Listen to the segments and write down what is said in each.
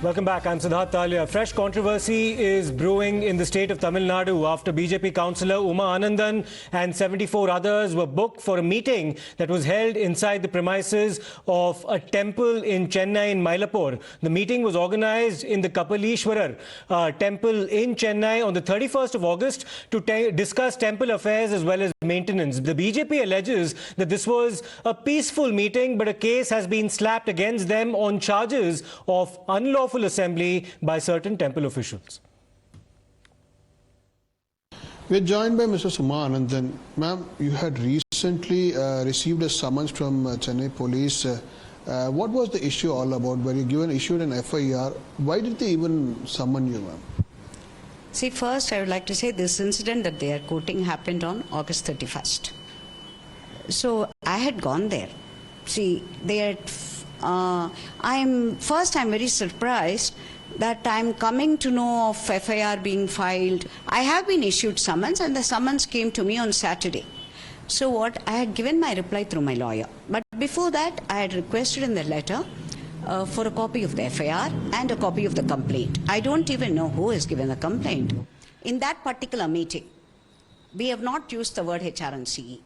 Welcome back. I'm Siddharth Talia. Fresh controversy is brewing in the state of Tamil Nadu after BJP Councilor Uma Anandan and 74 others were booked for a meeting that was held inside the premises of a temple in Chennai in Mylapore. The meeting was organized in the Kapaleeswarar temple in Chennai on the 31st of August to discuss temple affairs as well as maintenance. The BJP alleges that this was a peaceful meeting, but a case has been slapped against them on charges of unlawful assembly by certain temple officials. We're joined by Mr. Uma Anandan. Ma'am, you had recently received a summons from Chennai police. What was the issue all about? Were you issued an FIR? Why did they even summon you, ma'am? See, first I would like to say this incident that they are quoting happened on August 31st. So I had gone there. See, they had, I'm very surprised that I'm coming to know of FIR being filed. I have been issued summons and the summons came to me on Saturday. So what, I had given my reply through my lawyer. But before that, I had requested in the letter for a copy of the FIR and a copy of the complaint. I don't even know who has given the complaint. In that particular meeting, we have not used the word HRNCE.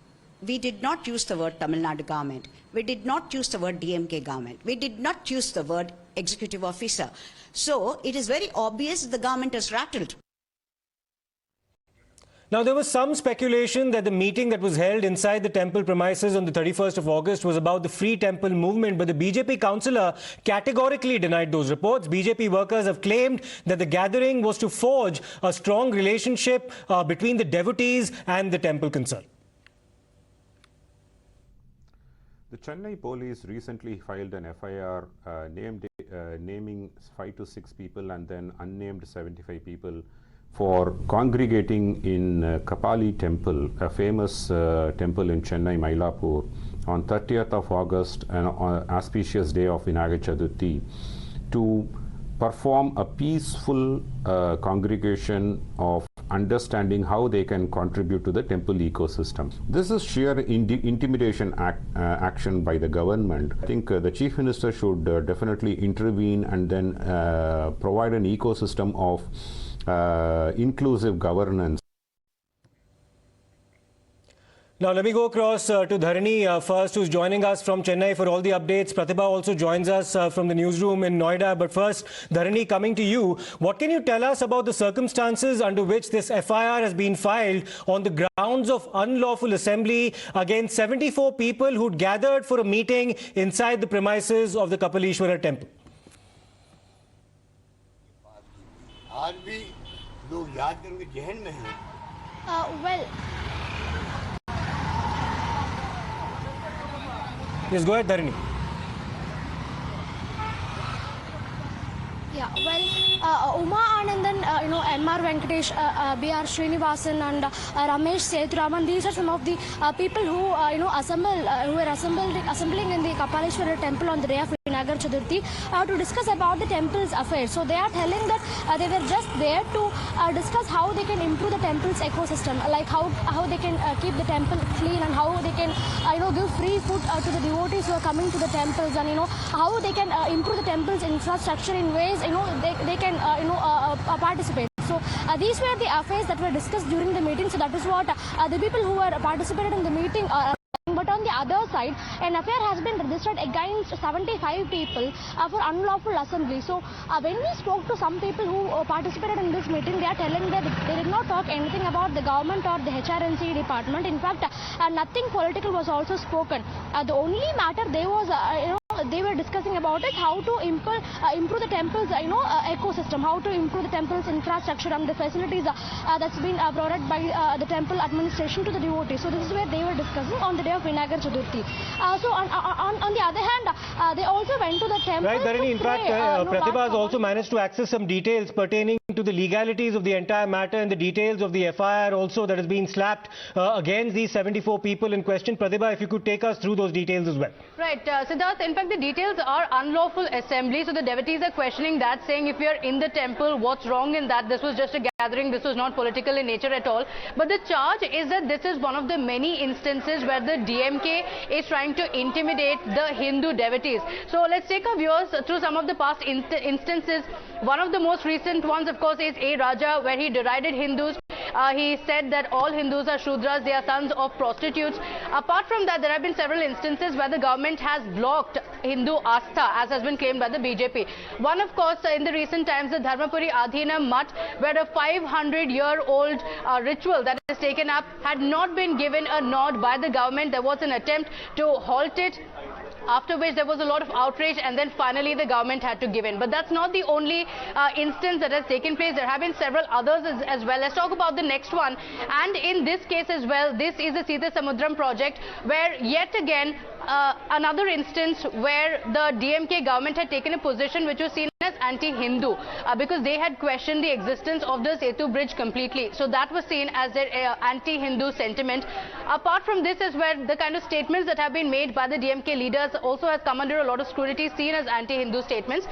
We did not use the word Tamil Nadu government. We did not use the word DMK government. We did not use the word executive officer. So it is very obvious the government is rattled. Now, there was some speculation that the meeting that was held inside the temple premises on the 31st of August was about the Free Temple movement, but the BJP councillor categorically denied those reports. BJP workers have claimed that the gathering was to forge a strong relationship between the devotees and the temple concerned. The Chennai police recently filed an FIR naming 5 to 6 people and then unnamed 75 people for congregating in Kapali temple, a famous temple in Chennai, Mylapore, on 30th of August, an auspicious day of Vinayak Chaturthi, to perform a peaceful congregation of understanding how they can contribute to the temple ecosystem. This is sheer intimidation action by the government. I think the Chief Minister should definitely intervene and then provide an ecosystem of inclusive governance. Now, let me go across to Dharani first, who's joining us from Chennai for all the updates. Pratibha also joins us from the newsroom in Noida. But first, Dharani, coming to you, what can you tell us about the circumstances under which this FIR has been filed on the grounds of unlawful assembly against 74 people who'd gathered for a meeting inside the premises of the Kapaleeswarar temple? Well, Yes, go ahead, Dharani. yeah, well, Uma Anandan, M.R. Venkatesh, B.R. Srinivasan and Ramesh Sethuraman, these are some of the people who, who were assembling in the Kapaleeswarar temple on the day of Vinayak Chaturthi to discuss about the temple's affairs. So they are telling that they were just there to discuss how they can improve the temple's ecosystem, like how they can keep the temple clean and how they can give free food to the devotees who are coming to the temples, and how they can improve the temple's infrastructure in ways they can participate. So these were the affairs that were discussed during the meeting. So that is what the people who were participated in the meeting are. But on the other side, an affair has been registered against 75 people for unlawful assembly. So when we spoke to some people who participated in this meeting, they are telling that they did not talk anything about the government or the HRNC department. In fact, nothing political was also spoken. The only matter they were discussing about is how to improve the temple's ecosystem, how to improve the temple's infrastructure and the facilities that's been provided by the temple administration to the devotees. So this is where they were discussing on the day of Vinayak Chaturthi. So on the other hand, they also went to the temple. Right, Dharani. In fact, Pratibha has also managed to access some details pertaining to the legalities of the entire matter and the details of the FIR also that has been slapped against these 74 people in question. Pratibha, if you could take us through those details as well. Right, Siddharth. In fact, the details are unlawful assembly. So the devotees are questioning that, saying if we are in the temple, what's wrong in that? This was just a gathering. This was not political in nature at all. But the charge is that this is one of the many instances where the DMK is trying to intimidate the Hindu devotees. So let's take our viewers through some of the past instances. One of the most recent ones, of course, is A. Raja, where he derided Hindus. He said that all Hindus are Shudras, they are sons of prostitutes. Apart from that, there have been several instances where the government has blocked Hindu Astha, as has been claimed by the BJP. One, of course, in the recent times, the Dharmapuri Adhina Mutt, where a 500-year-old ritual that is taken up had not been given a nod by the government. There was an attempt to halt it, after which there was a lot of outrage, and then finally the government had to give in. But that's not the only instance that has taken place. There have been several others as well. Let's talk about the next one. And in this case as well, this is the Sita Samudram project, where yet again another instance where the DMK government had taken a position which was seen as anti-Hindu because they had questioned the existence of the Setu bridge completely. So that was seen as their anti-Hindu sentiment. Apart from this is where the kind of statements that have been made by the DMK leaders also has come under a lot of scrutiny, seen as anti-Hindu statements.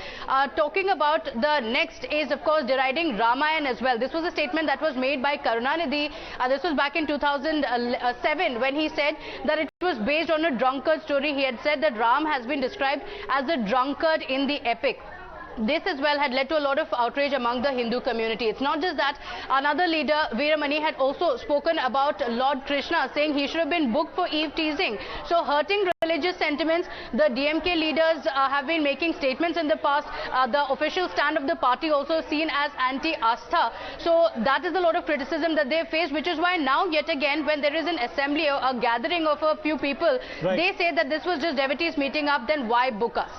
Talking about the next is, of course, deriding Ramayan as well. This was a statement that was made by Karunanidhi. This was back in 2007 when he said that it was based on a drunkard story. He had said that Ram has been described as a drunkard in the epic. This as well had led to a lot of outrage among the Hindu community. It's not just that. Another leader, Veeramani, had also spoken about Lord Krishna, saying he should have been booked for eve teasing. So hurting religious sentiments, the DMK leaders have been making statements in the past. The official stand of the party also seen as anti-Astha. So that is a lot of criticism that they face, which is why now yet again when there is an assembly or a gathering of a few people, they say that this was just devotees meeting up, then why book us?